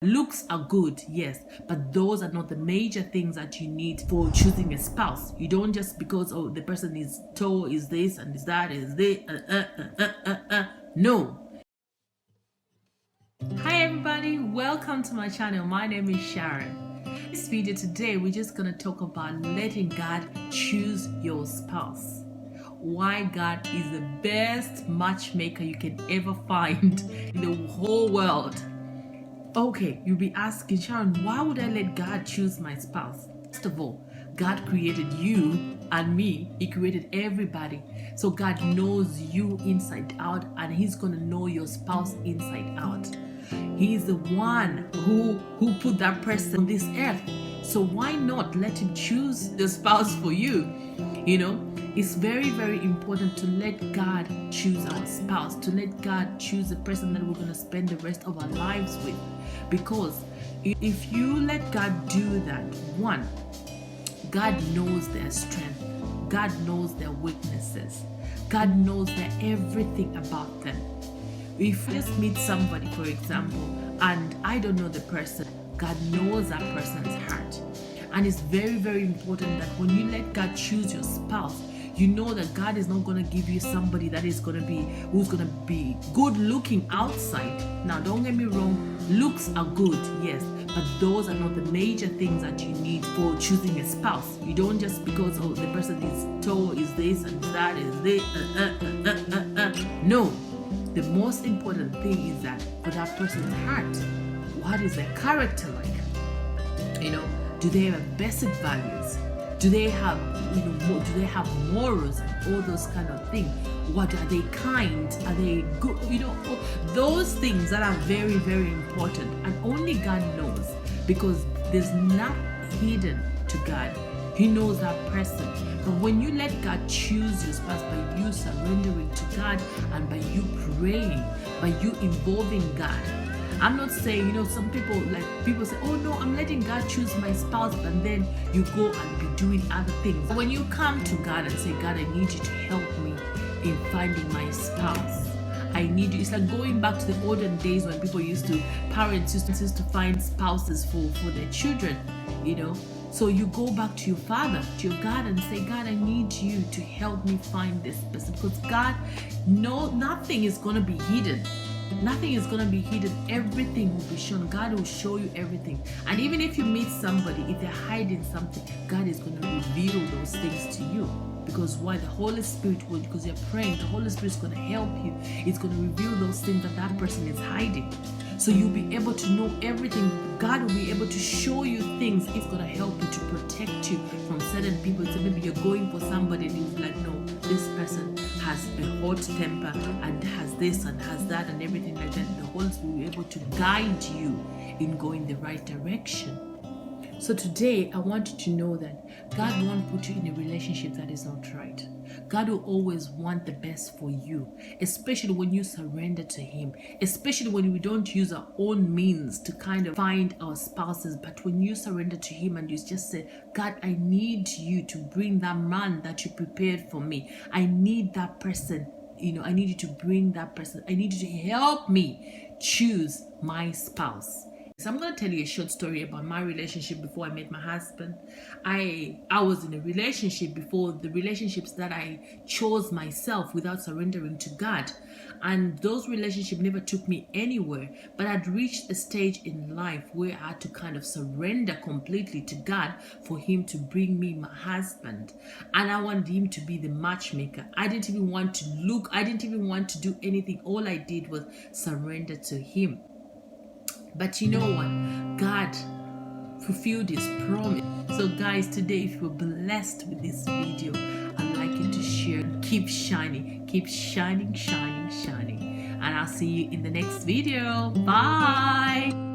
Looks are good, yes, but those are not the major things that you need for choosing a spouse. You don't just because the person is tall, is this and is that, is this. No. Hi everybody, welcome to my channel. My name is Sharon. In this video today, we're just gonna talk about letting God choose your spouse. Why God is the best matchmaker you can ever find in the whole world. Okay, you'll be asking, Sharon, why would I let God choose my spouse? First of all, God created you and me. He created everybody. So God knows you inside out, and He's going to know your spouse inside out. He's the one who put that person on this earth. So why not let Him choose the spouse for you? You know, it's very, very important to let God choose our spouse, to let God choose the person that we're going to spend the rest of our lives with. Because if you let God do that, one, God knows their strength. God knows their weaknesses. God knows everything about them. If you just meet somebody, for example, and I don't know the person, God knows that person's heart. And it's very, very important that when you let God choose your spouse, you know that God is not going to give you somebody that is going to be good looking outside. Now, don't get me wrong, looks are good, yes, but those are not the major things that you need for choosing a spouse. You don't just because the person is tall, is this and that, is this. No, the most important thing is that for that person's heart, what is their character like? You know, do they have basic values? Do they have, do they have morals and all those kind of things? What are they kind? Are they good? Those things that are very, very important, and only God knows, because there's nothing hidden to God. He knows that person. But when you let God choose your spouse by you surrendering to God and by you praying, by you involving God. I'm not saying, some people say, oh no, I'm letting God choose my spouse, and then you go and be doing other things. When you come to God and say, God, I need you to help me in finding my spouse. I need you. It's like going back to the olden days when parents used to find spouses for their children, So you go back to your Father, to your God, and say, God, I need you to help me find this person. Because God, nothing is going to be hidden. Nothing is going to be hidden. Everything will be shown. God will show you everything. And even if you meet somebody, if they're hiding something, God is going to reveal those things to you. Because why? The Holy Spirit will, because you're praying, the Holy Spirit is going to help you. It's going to reveal those things that person is hiding. So you'll be able to know everything. God will be able to show you things. It's going to help you to protect you from certain people. So maybe you're going for somebody and you're like, no, this person has a hot temper and has this and has that and everything like that. The Holy Spirit will be able to guide you in going the right direction. So today, I want you to know that God won't put you in a relationship that is not right. God will always want the best for you, especially when you surrender to Him, especially when we don't use our own means to kind of find our spouses, but when you surrender to Him and you just say, God, I need you to bring that man that you prepared for me. I need that person. I need you to bring that person. I need you to help me choose my spouse. So I'm going to tell you a short story about my relationship before I met my husband. I was in a relationship before, the relationships that I chose myself without surrendering to God. And those relationships never took me anywhere. But I'd reached a stage in life where I had to kind of surrender completely to God for Him to bring me my husband. And I wanted Him to be the matchmaker. I didn't even want to look. I didn't even want to do anything. All I did was surrender to Him. But you know what? God fulfilled His promise. So guys, today if you're blessed with this video, I'd like you to share. Keep shining. Keep shining, shining, shining. And I'll see you in the next video. Bye.